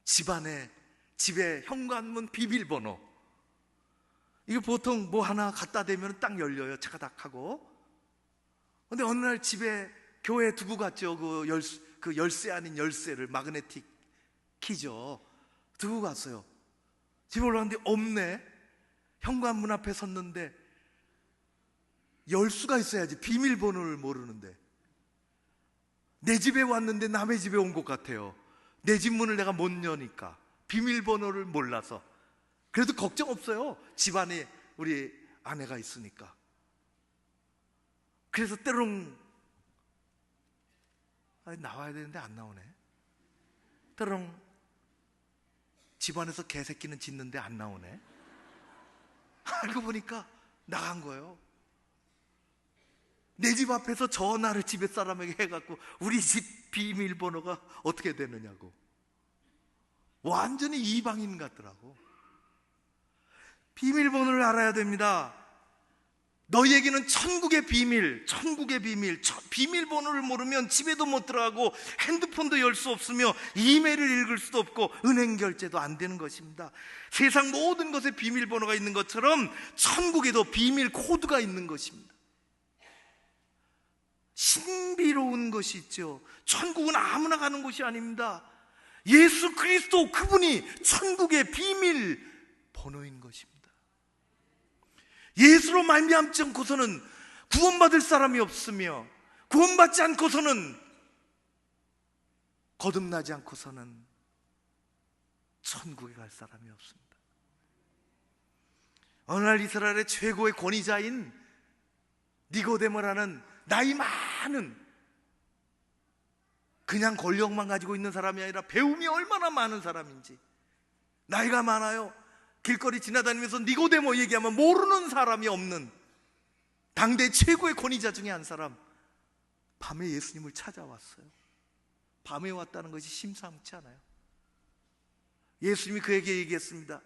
집에 현관문 비밀번호. 이게 보통 뭐 하나 갖다 대면 딱 열려요. 차가닥 하고. 근데 어느 날 집에, 교회에 두고 갔죠. 그 열쇠 아닌 열쇠를, 마그네틱 키죠. 두고 갔어요. 집에 올라갔는데 없네. 현관문 앞에 섰는데 열 수가 있어야지. 비밀번호를 모르는데. 내 집에 왔는데 남의 집에 온 것 같아요. 내 집 문을 내가 못 여니까. 비밀번호를 몰라서. 그래도 걱정 없어요. 집안에 우리 아내가 있으니까. 그래서 때롱, 나와야 되는데 안 나오네. 때롱, 집안에서 개새끼는 짖는데 안 나오네. 알고 보니까 나간 거예요. 내 집 앞에서 전화를 집에 사람에게 해갖고 우리 집 비밀번호가 어떻게 되느냐고. 완전히 이방인 같더라고. 비밀번호를 알아야 됩니다. 너희에게는 천국의 비밀, 비밀번호를 모르면 집에도 못 들어가고 핸드폰도 열 수 없으며 이메일을 읽을 수도 없고 은행 결제도 안 되는 것입니다. 세상 모든 것에 비밀번호가 있는 것처럼 천국에도 비밀 코드가 있는 것입니다. 신비로운 것이 있죠. 천국은 아무나 가는 곳이 아닙니다. 예수 그리스도, 그분이 천국의 비밀번호인 것입니다. 예수로 말미암지 않고서는 구원받을 사람이 없으며, 구원받지 않고서는, 거듭나지 않고서는 천국에 갈 사람이 없습니다. 어느 날 이스라엘의 최고의 권위자인 니고데모라는 나이 많은, 그냥 권력만 가지고 있는 사람이 아니라 배움이 얼마나 많은 사람인지, 나이가 많아요. 길거리 지나다니면서 니고데모 얘기하면 모르는 사람이 없는 당대 최고의 권위자 중에 한 사람, 밤에 예수님을 찾아왔어요. 밤에 왔다는 것이 심상치 않아요. 예수님이 그에게 얘기했습니다.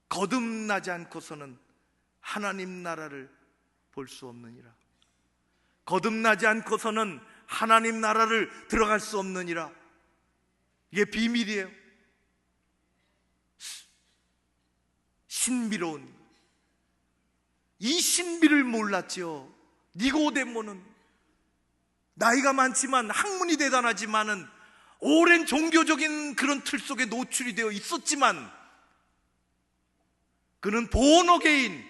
거듭나지 않고서는 하나님 나라를 볼 수 없느니라. 거듭나지 않고서는 하나님 나라를 들어갈 수 없느니라. 이게 비밀이에요. 신비로운, 이 신비를 몰랐죠. 니고데모는 나이가 많지만, 학문이 대단하지만은, 오랜 종교적인 그런 틀 속에 노출이 되어 있었지만, 그는 본어게인,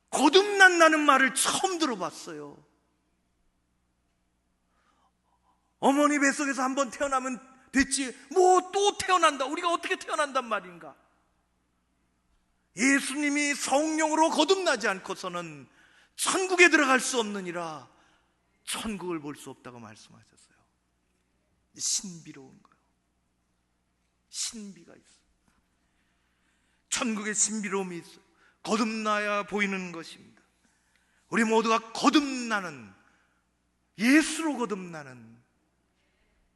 거듭난다는 말을 처음 들어봤어요. 어머니 뱃속에서 한번 태어나면 됐지, 뭐 또 태어난다, 우리가 어떻게 태어난단 말인가. 예수님이 성령으로 거듭나지 않고서는 천국에 들어갈 수 없느니라. 천국을 볼 수 없다고 말씀하셨어요. 신비로운 거예요. 신비가 있어요. 천국의 신비로움이 있어요. 거듭나야 보이는 것입니다. 우리 모두가 거듭나는, 예수로 거듭나는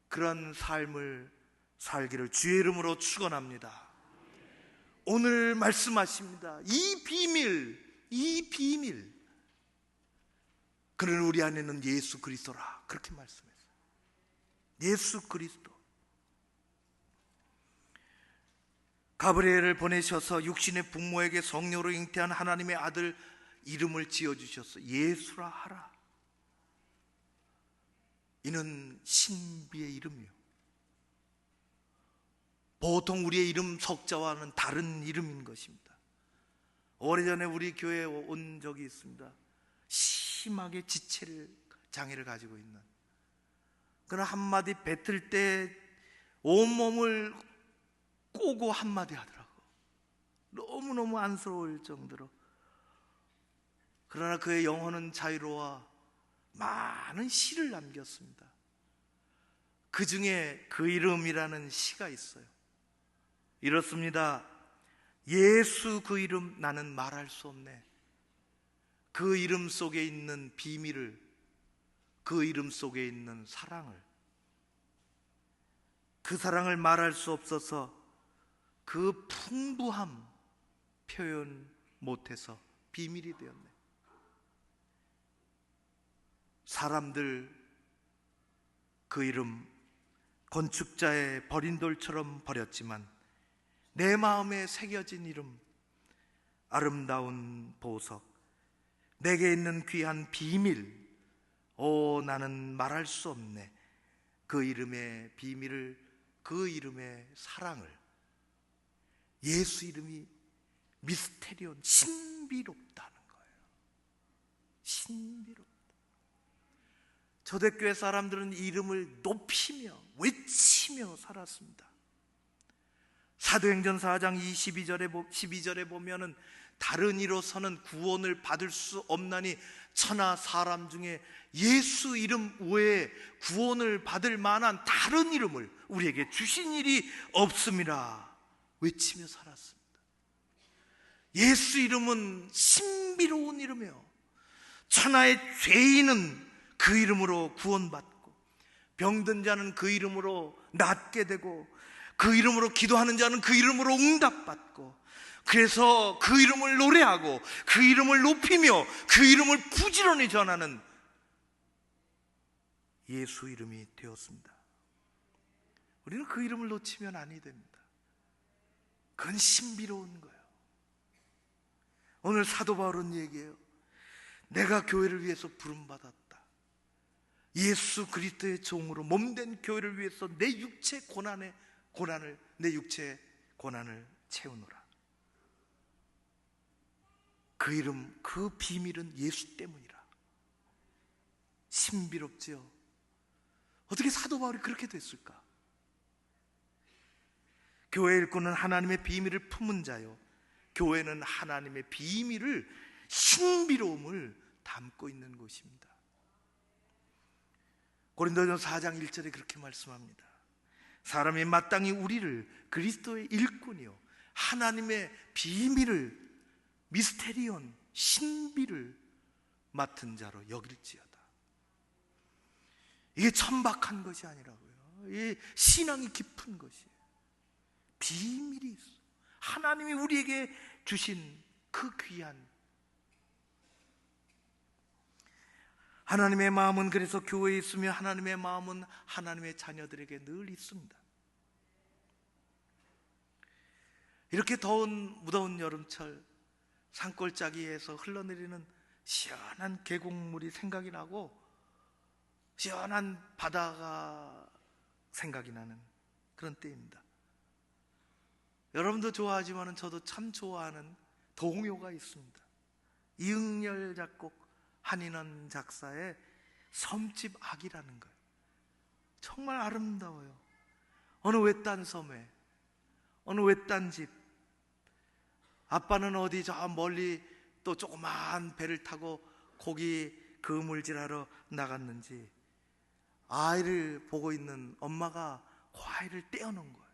그런 삶을 살기를 주의 이름으로 축원합니다. 오늘 말씀하십니다. 이 비밀, 그는 우리 안에는 예수 그리스도라, 그렇게 말씀했어요. 예수 그리스도. 가브리엘을 보내셔서 육신의 부모에게 성령으로 잉태한 하나님의 아들 이름을 지어주셔서 예수라 하라. 이는 신비의 이름이요, 보통 우리의 이름 석자와는 다른 이름인 것입니다. 오래전에 우리 교회에 온 적이 있습니다. 심하게 장애를 가지고 있는, 그러나 한마디 뱉을 때 온몸을 꼬고 한마디 하더라고. 너무너무 안쓰러울 정도로. 그러나 그의 영혼은 자유로워 많은 시를 남겼습니다. 그 중에 그 이름이라는 시가 있어요. 이렇습니다. 예수 그 이름 나는 말할 수 없네. 그 이름 속에 있는 비밀을, 그 이름 속에 있는 사랑을, 그 사랑을 말할 수 없어서 그 풍부함 표현 못해서 비밀이 되었네. 사람들 그 이름 건축자의 버린 돌처럼 버렸지만 내 마음에 새겨진 이름, 아름다운 보석, 내게 있는 귀한 비밀, 나는 말할 수 없네. 그 이름의 비밀을, 그 이름의 사랑을. 예수 이름이 미스테리온, 신비롭다는 거예요. 신비롭다. 초대교회 사람들은 이름을 높이며 외치며 살았습니다. 사도행전 4장 12절에 보면은 다른 이로서는 구원을 받을 수 없나니 천하 사람 중에 예수 이름 외에 구원을 받을 만한 다른 이름을 우리에게 주신 일이 없습니다. 외치며 살았습니다. 예수 이름은 신비로운 이름이요, 천하의 죄인은 그 이름으로 구원받고 병든 자는 그 이름으로 낫게 되고 그 이름으로 기도하는 자는 그 이름으로 응답받고, 그래서 그 이름을 노래하고 그 이름을 높이며 그 이름을 부지런히 전하는 예수 이름이 되었습니다. 우리는 그 이름을 놓치면 아니 됩니다. 그건 신비로운 거예요. 오늘 사도 바울은 얘기해요. 내가 교회를 위해서 부름받았다. 예수 그리스도의 종으로 몸된 교회를 위해서 내 육체 내 육체의 고난을 채우노라. 그 이름, 그 비밀은 예수 때문이라. 신비롭지요. 어떻게 사도 바울이 그렇게 됐을까? 교회 일꾼은 하나님의 비밀을 품은 자요, 교회는 하나님의 비밀을, 신비로움을 담고 있는 곳입니다. 고린도전서 4장 1절에 그렇게 말씀합니다. 사람이 마땅히 우리를 그리스도의 일꾼이요 하나님의 비밀을, 미스테리온, 신비를 맡은 자로 여길지어다. 이게 천박한 것이 아니라고요. 이게 신앙이 깊은 것이에요. 비밀이 있어. 하나님이 우리에게 주신 그 귀한 하나님의 마음은, 그래서 교회에 있으며 하나님의 마음은 하나님의 자녀들에게 늘 있습니다. 이렇게 무더운 여름철 산골짜기에서 흘러내리는 시원한 계곡물이 생각이 나고 시원한 바다가 생각이 나는 그런 때입니다. 여러분도 좋아하지만 저도 참 좋아하는 동요가 있습니다. 이응열 작곡, 한인원 작사의 섬집 악이라는 거예요. 정말 아름다워요. 어느 외딴 섬에, 어느 외딴 집, 아빠는 어디 저 멀리 또 조그마한 배를 타고 고기 그물질하러 나갔는지 아이를 보고 있는 엄마가 그 아이를 떼어놓은 거예요.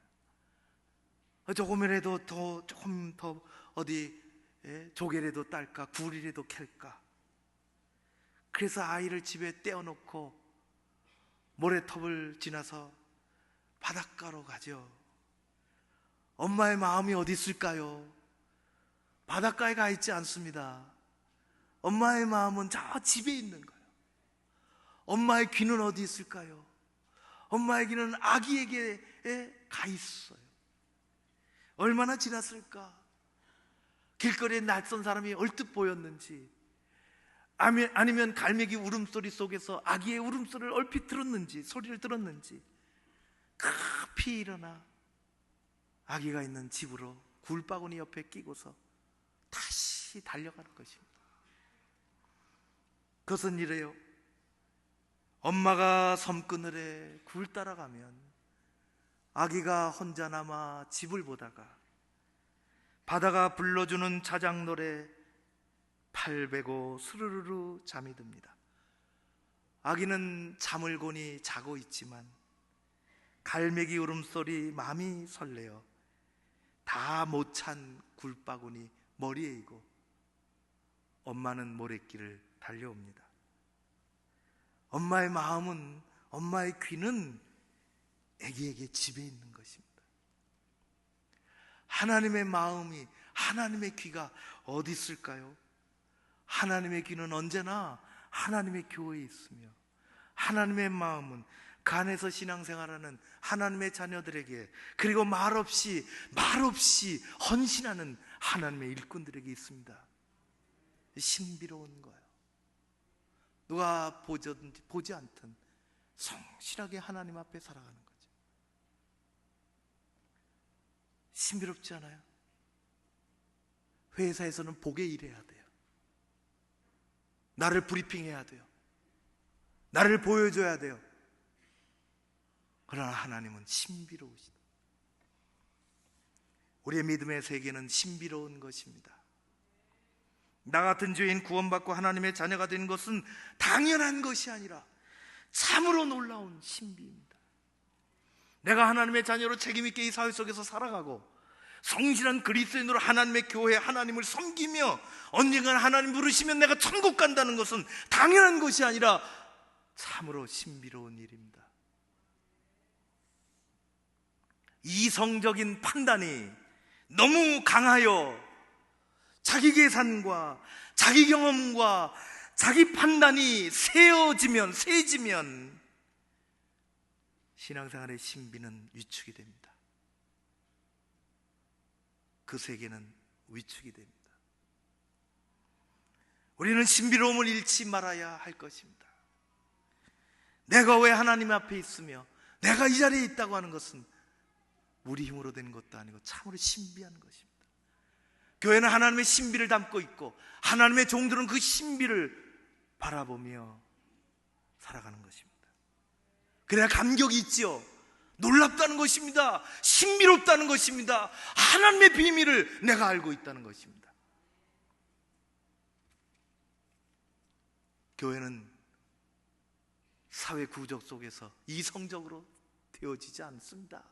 조금이라도 조금 더 어디 조개라도 딸까, 굴이라도 캘까. 그래서 아이를 집에 떼어놓고 모래톱을 지나서 바닷가로 가죠. 엄마의 마음이 어디 있을까요? 바닷가에 가 있지 않습니다. 엄마의 마음은 저 집에 있는 거예요. 엄마의 귀는 어디 있을까요? 엄마의 귀는 아기에게 가 있어요. 얼마나 지났을까? 길거리에 낯선 사람이 얼뜻 보였는지, 아니면 갈매기 울음소리 속에서 아기의 울음소리를 얼핏 들었는지, 소리를 들었는지, 급히 일어나 아기가 있는 집으로 굴바구니 옆에 끼고서 다시 달려가는 것입니다. 그것은 이래요. 엄마가 섬그늘에 굴 따라가면 아기가 혼자 남아 집을 보다가 바다가 불러주는 자작 노래 팔 베고 스르르르 잠이 듭니다. 아기는 잠을 고니 자고 있지만 갈매기 울음소리 마음이 설레어 다 못 찬 굴바구니 머리에 이고 엄마는 모래길을 달려옵니다. 엄마의 마음은, 엄마의 귀는 아기에게 집에 있는 것입니다. 하나님의 마음이, 하나님의 귀가 어디 있을까요? 하나님의 귀는 언제나 하나님의 교회에 있으며 하나님의 마음은 그 안에서 신앙생활하는 하나님의 자녀들에게, 그리고 말없이 헌신하는 하나님의 일꾼들에게 있습니다. 신비로운 거예요. 누가 보지 않든 성실하게 하나님 앞에 살아가는 거죠. 신비롭지 않아요? 회사에서는 보게 일해야 돼요. 나를 브리핑해야 돼요. 나를 보여줘야 돼요. 그러나 하나님은 신비로우시다. 우리의 믿음의 세계는 신비로운 것입니다. 나 같은 죄인 구원받고 하나님의 자녀가 된 것은 당연한 것이 아니라 참으로 놀라운 신비입니다. 내가 하나님의 자녀로 책임있게 이 사회 속에서 살아가고 성실한 그리스도인으로 하나님의 교회, 하나님을 섬기며 언젠간 하나님 부르시면 내가 천국 간다는 것은 당연한 것이 아니라 참으로 신비로운 일입니다. 이성적인 판단이 너무 강하여 자기 계산과 자기 경험과 자기 판단이 세지면 신앙생활의 신비는 위축이 됩니다. 그 세계는 위축이 됩니다. 우리는 신비로움을 잃지 말아야 할 것입니다. 내가 왜 하나님 앞에 있으며 내가 이 자리에 있다고 하는 것은 우리 힘으로 된 것도 아니고 참으로 신비한 것입니다. 교회는 하나님의 신비를 담고 있고 하나님의 종들은 그 신비를 바라보며 살아가는 것입니다. 그래야 감격이 있지요. 놀랍다는 것입니다. 신비롭다는 것입니다. 하나님의 비밀을 내가 알고 있다는 것입니다. 교회는 사회 구조 속에서 이성적으로 되어지지 않습니다.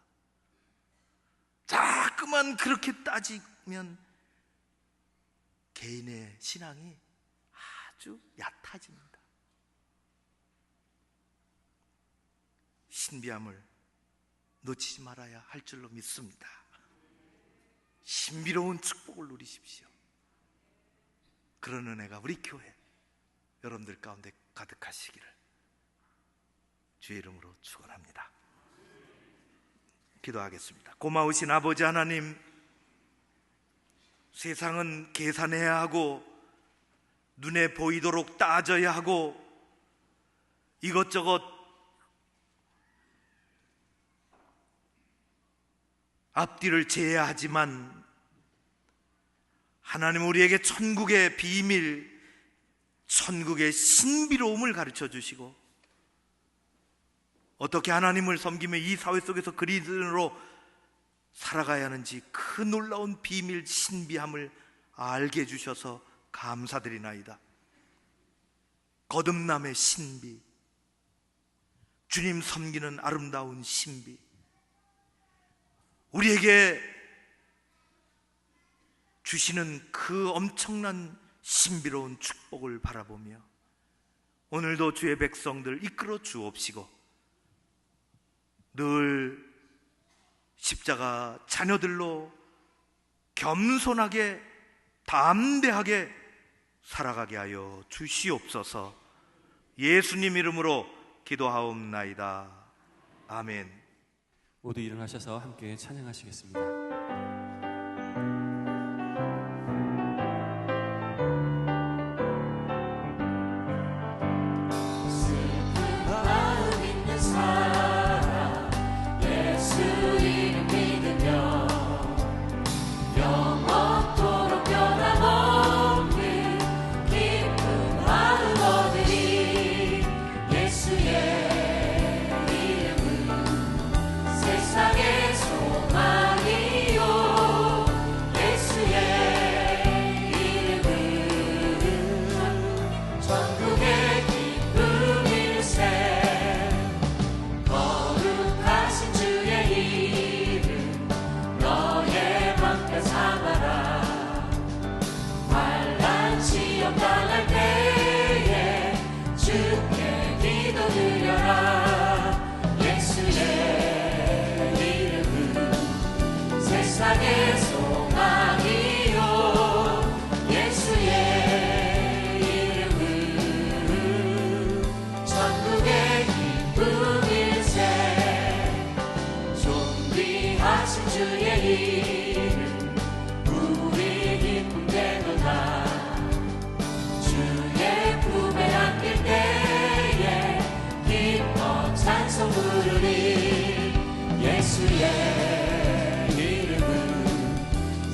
자꾸만 그렇게 따지면 개인의 신앙이 아주 얕아집니다. 신비함을 놓치지 말아야 할 줄로 믿습니다. 신비로운 축복을 누리십시오. 그런 은혜가 우리 교회 여러분들 가운데 가득하시기를 주의 이름으로 축원합니다. 기도하겠습니다. 고마우신 아버지 하나님, 세상은 계산해야 하고 눈에 보이도록 따져야 하고 이것저것 앞뒤를 재야 하지만 하나님 우리에게 천국의 비밀, 천국의 신비로움을 가르쳐 주시고 어떻게 하나님을 섬기며 이 사회 속에서 그리스도인으로 살아가야 하는지 그 놀라운 비밀, 신비함을 알게 해주셔서 감사드리나이다. 거듭남의 신비, 주님 섬기는 아름다운 신비, 우리에게 주시는 그 엄청난 신비로운 축복을 바라보며 오늘도 주의 백성들 이끌어 주옵시고 늘 십자가 자녀들로 겸손하게 담대하게 살아가게 하여 주시옵소서. 예수님 이름으로 기도하옵나이다. 아멘. 모두 일어나셔서 함께 찬양하시겠습니다.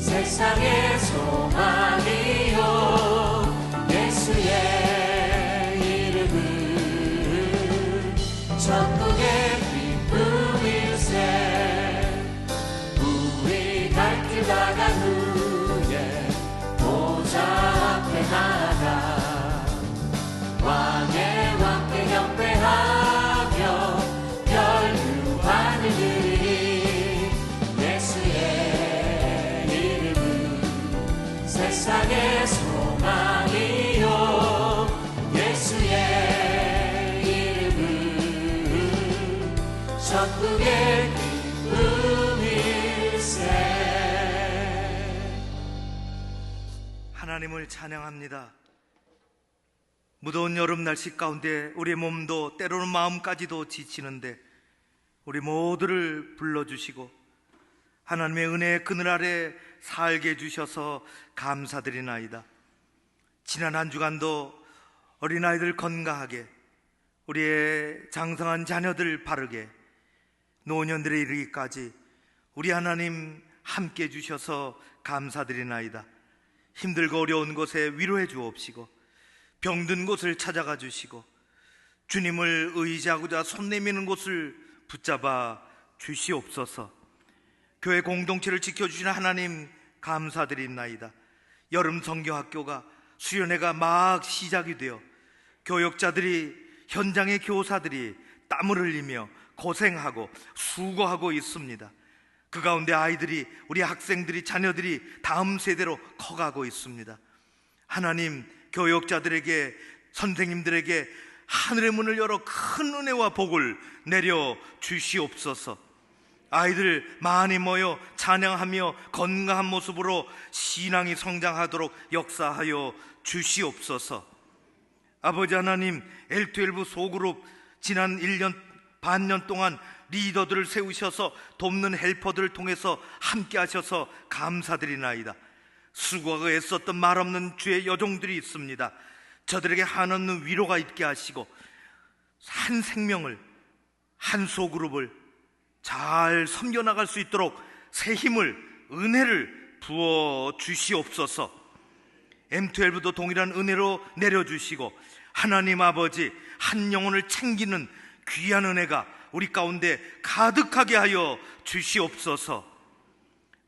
세상의 소망이요 예수의 이름은 천국의 기쁨일세. 우리 갈 길 나간 후에 보좌 앞에 나가 왕의 왕께 경배하며 멸류관을 드리리. 예수의 세상의 소망이요 예수의 이름은 천국의 기쁨이 하나님을 찬양합니다. 무더운 여름 날씨 가운데 우리의 몸도 때로는 마음까지도 지치는데 우리 모두를 불러주시고 하나님의 은혜의 그늘 아래 살게 해주셔서 감사드리나이다. 지난 한 주간도 어린아이들 건강하게, 우리의 장성한 자녀들 바르게, 노년들에 이르기까지 우리 하나님 함께 해주셔서 감사드리나이다. 힘들고 어려운 곳에 위로해 주옵시고 병든 곳을 찾아가 주시고 주님을 의지하고자 손 내미는 곳을 붙잡아 주시옵소서. 교회 공동체를 지켜주시는 하나님 감사드립나이다. 여름 성경학교가 수련회가 막 시작이 되어 교역자들이, 현장의 교사들이 땀을 흘리며 고생하고 수고하고 있습니다. 그 가운데 아이들이, 우리 학생들이, 자녀들이 다음 세대로 커가고 있습니다. 하나님, 교역자들에게, 선생님들에게 하늘의 문을 열어 큰 은혜와 복을 내려 주시옵소서. 아이들 많이 모여 찬양하며 건강한 모습으로 신앙이 성장하도록 역사하여 주시옵소서. 아버지 하나님, L12 소그룹 지난 1년 반년 동안 리더들을 세우셔서 돕는 헬퍼들을 통해서 함께 하셔서 감사드리나이다. 수고하고 애썼던 말없는 주의 여종들이 있습니다. 저들에게 한없는 위로가 있게 하시고 한 생명을, 한 소그룹을 잘 섬겨나갈 수 있도록 새 힘을, 은혜를 부어 주시옵소서. M12도 동일한 은혜로 내려주시고 하나님 아버지, 한 영혼을 챙기는 귀한 은혜가 우리 가운데 가득하게 하여 주시옵소서.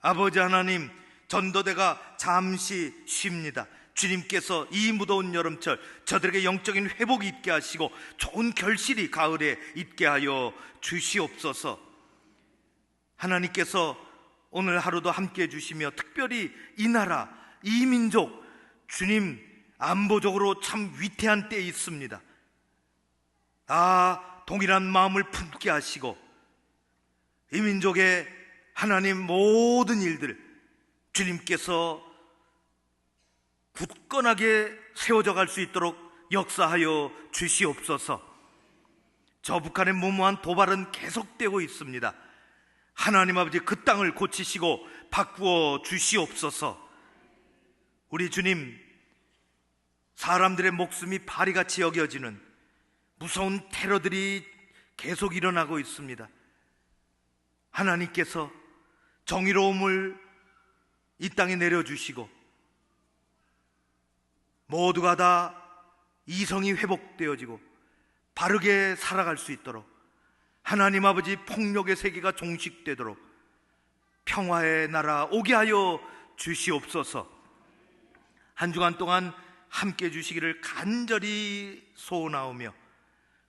아버지 하나님, 전도대가 잠시 쉽니다. 주님께서 이 무더운 여름철 저들에게 영적인 회복이 있게 하시고 좋은 결실이 가을에 있게 하여 주시옵소서. 하나님께서 오늘 하루도 함께 해주시며 특별히 이 나라, 이 민족, 주님 안보적으로 참 위태한 때에 있습니다. 동일한 마음을 품게 하시고 이 민족의 하나님 모든 일들 주님께서 굳건하게 세워져 갈 수 있도록 역사하여 주시옵소서. 저 북한의 무모한 도발은 계속되고 있습니다. 하나님 아버지, 그 땅을 고치시고 바꾸어 주시옵소서. 우리 주님, 사람들의 목숨이 바리같이 여겨지는 무서운 테러들이 계속 일어나고 있습니다. 하나님께서 정의로움을 이 땅에 내려주시고 모두가 다 이성이 회복되어지고 바르게 살아갈 수 있도록, 하나님 아버지 폭력의 세계가 종식되도록 평화의 나라 오게 하여 주시옵소서. 한 주간 동안 함께 해주시기를 간절히 소원하오며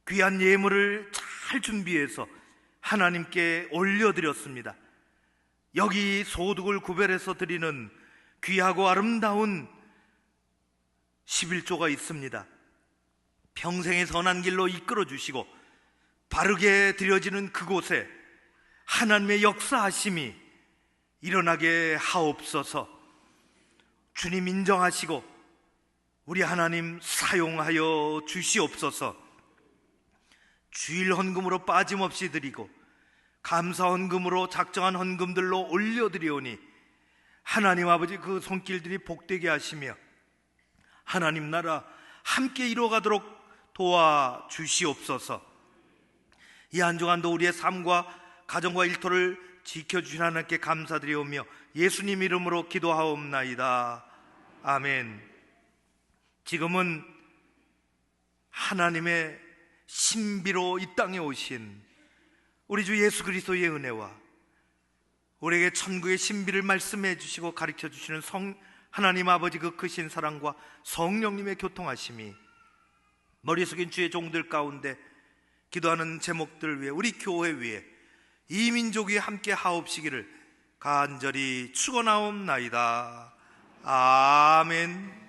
귀한 예물을 잘 준비해서 하나님께 올려드렸습니다. 여기 소득을 구별해서 드리는 귀하고 아름다운 11조가 있습니다. 평생의 선한 길로 이끌어 주시고 바르게 드려지는 그곳에 하나님의 역사하심이 일어나게 하옵소서. 주님 인정하시고 우리 하나님 사용하여 주시옵소서. 주일 헌금으로 빠짐없이 드리고 감사 헌금으로 작정한 헌금들로 올려드리오니 하나님 아버지 그 손길들이 복되게 하시며 하나님 나라 함께 이루어가도록 도와주시옵소서. 이 한 주간도 우리의 삶과 가정과 일터를 지켜주신 하나님께 감사드리오며 예수님 이름으로 기도하옵나이다. 아멘. 지금은 하나님의 신비로 이 땅에 오신 우리 주 예수 그리스도의 은혜와 우리에게 천국의 신비를 말씀해 주시고 가르쳐 주시는 하나님 아버지 그 크신 사랑과 성령님의 교통하심이 머리 숙인 주의 종들 가운데 기도하는 제목들 위에, 우리 교회 위에, 이 민족이 함께 하옵시기를 간절히 축원하옵나이다. 아멘.